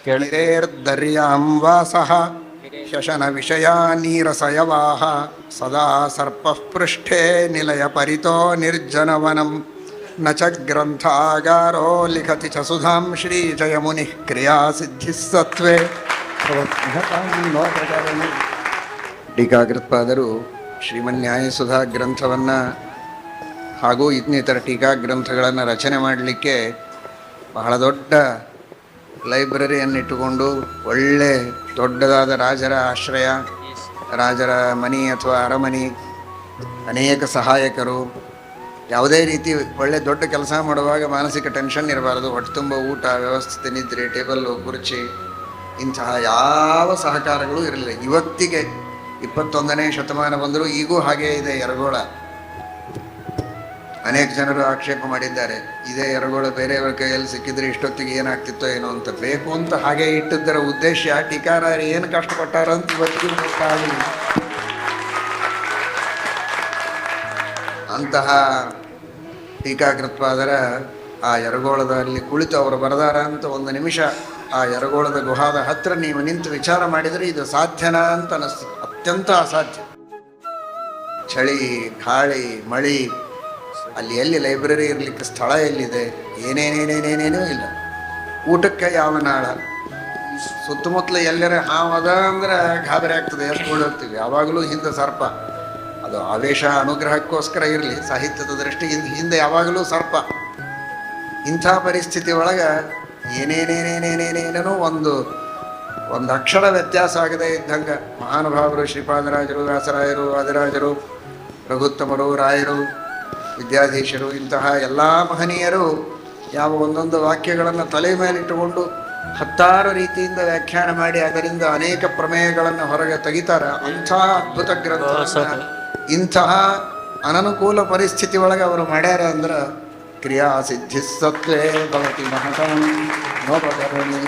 ಗಿರೇರ್ದರ್ಯಾಂ ವಾಸಃ ಶಶನ ವಿಷಯಾ ನೀರಸಯವಾಹ ಸದಾ ಸರ್ಪಃ ಪೃಷ್ಠೇ ನಿಲಯ ಪರಿತೋ ನಿರ್ಜನವನಂ ನ ಚ ಗ್ರಂಥಾಗಾರೋ ಲಿಖತಿ ಚ ಸುಧಾಂ ಶ್ರೀಜಯಮುನಿಃ ಕ್ರಿಯಾ ಸಿದ್ಧಿಃ ಸತ್ವೇ ಟೀಕಾಕೃತ್ಪಾದರು ಶ್ರೀಮನ್ಯಾಯಸುಧಾ ಗ್ರಂಥವನ್ನು ಹಾಗೂ ಇನ್ನಿತರ ಟೀಕಾ ಗ್ರಂಥಗಳನ್ನು ರಚನೆ ಮಾಡಲಿಕ್ಕೆ ಬಹಳ ದೊಡ್ಡ ಲೈಬ್ರರಿಯನ್ನಿಟ್ಟುಕೊಂಡು ಒಳ್ಳೆ ದೊಡ್ಡದಾದ ರಾಜರ ಆಶ್ರಯ, ರಾಜರ ಮನೆ ಅಥವಾ ಅರಮನೆ, ಅನೇಕ ಸಹಾಯಕರು, ಯಾವುದೇ ರೀತಿ ಒಳ್ಳೆ ದೊಡ್ಡ ಕೆಲಸ ಮಾಡುವಾಗ ಮಾನಸಿಕ ಟೆನ್ಷನ್ ಇರಬಾರದು. ಹೊಟ್ಟೆ ತುಂಬ ಊಟ, ವ್ಯವಸ್ಥಿತ ನಿದ್ರೆ, ಟೇಬಲ್ಲು, ಕುರ್ಚಿ, ಇಂತಹ ಯಾವ ಸಹಕಾರಗಳು ಇರಲಿಲ್ಲ. ಇವತ್ತಿಗೆ 21ನೇ ಶತಮಾನ ಬಂದರೂ ಈಗೂ ಹಾಗೇ ಇದೆ ಯರಗೋಳ. ಅನೇಕ ಜನರು ಆಕ್ಷೇಪ ಮಾಡಿದ್ದಾರೆ, ಇದೇ ಯರಗೋಳ ಬೇರೆಯವರ ಕೈಯಲ್ಲಿ ಸಿಕ್ಕಿದ್ರೆ ಇಷ್ಟೊತ್ತಿಗೆ ಏನಾಗ್ತಿತ್ತೋ ಏನೋ ಅಂತ. ಬೇಕು ಅಂತ ಹಾಗೆ ಇಟ್ಟಿದ್ದರ ಉದ್ದೇಶ ಟೀಕಾರಾಯರು ಏನು ಕಷ್ಟಪಟ್ಟಾರ ಅಂತ ಇವತ್ತಿಗೂ ಗೊತ್ತಾಗಲಿಲ್ಲ. ಅಂತಹ ಟೀಕಾಕೃತ್ಪಾದರ ಆ ಯರಗೋಳದಲ್ಲಿ ಕುಳಿತು ಅವರು ಬರೆದಾರ ಅಂತ ಒಂದು ನಿಮಿಷ ಆ ಯರಗೋಳದ ಗುಹಾದ ಹತ್ರ ನೀವು ನಿಂತು ವಿಚಾರ ಮಾಡಿದರೆ ಇದು ಸಾಧ್ಯನಾ ಅಂತ ಅನಿಸ್ತು. ಅತ್ಯಂತ ಅಸಾಧ್ಯ. ಚಳಿ, ಗಾಳಿ, ಮಳಿ, ಅಲ್ಲಿ ಎಲ್ಲಿ ಲೈಬ್ರರಿ ಇರಲಿಕ್ಕೆ ಸ್ಥಳ ಎಲ್ಲಿದೆ, ಏನೇನೇನೇನೇನೇನೂ ಇಲ್ಲ. ಊಟಕ್ಕೆ ಯಾವ ನಾಳ, ಸುತ್ತಮುತ್ತಲ ಎಲ್ಲರ ಹಾವದ ಅಂದರೆ ಗಾಬರಿ ಆಗ್ತದೆ, ಎತ್ಕೊಂಡು ಹೋಗ್ತೀವಿ. ಯಾವಾಗಲೂ ಹಿಂದೆ ಸರ್ಪ, ಅದು ಆವೇಶ ಅನುಗ್ರಹಕ್ಕೋಸ್ಕರ ಇರಲಿ, ಸಾಹಿತ್ಯದ ದೃಷ್ಟಿಯಿಂದ ಹಿಂದೆ ಯಾವಾಗಲೂ ಸರ್ಪ. ಇಂಥ ಪರಿಸ್ಥಿತಿ ಒಳಗೆ ಏನೇನೇನೇನೇನೇನೇನೇನೋ ಒಂದು ಅಕ್ಷರ ವ್ಯತ್ಯಾಸ ಆಗದೆ ಇದ್ದಂಗೆ ಮಹಾನುಭಾವರು ಶ್ರೀಪಾದರಾಜರು, ವ್ಯಾಸರಾಯರು, ವಾದಿರಾಜರು, ರಘುತ್ತಮರು, ರಾಯರು, ವಿದ್ಯಾಧೀಶರು, ಇಂತಹ ಎಲ್ಲ ಮಹನೀಯರು ಯಾವ ಒಂದೊಂದು ವಾಕ್ಯಗಳನ್ನು ತಲೆ ಮೇಲಿಟ್ಟುಕೊಂಡು 10 ರೀತಿಯಿಂದ ವ್ಯಾಖ್ಯಾನ ಮಾಡಿ ಅದರಿಂದ ಅನೇಕ ಪ್ರಮೇಯಗಳನ್ನು ಹೊರಗೆ ತೆಗಿತಾರೆ. ಅಂಥ ಅದ್ಭುತ ಗ್ರಂಥ ಇಂತಹ ಅನನುಕೂಲ ಪರಿಸ್ಥಿತಿ ಒಳಗೆ ಅವರು ಮಾಡ್ಯಾರ ಅಂದ್ರೆ ಕ್ರಿಯಾ ಸಿದ್ಧಿ ಸತ್ವೇ ಭವತಿ ಮಹತಾಂ ನೋಪಕರಣಿ.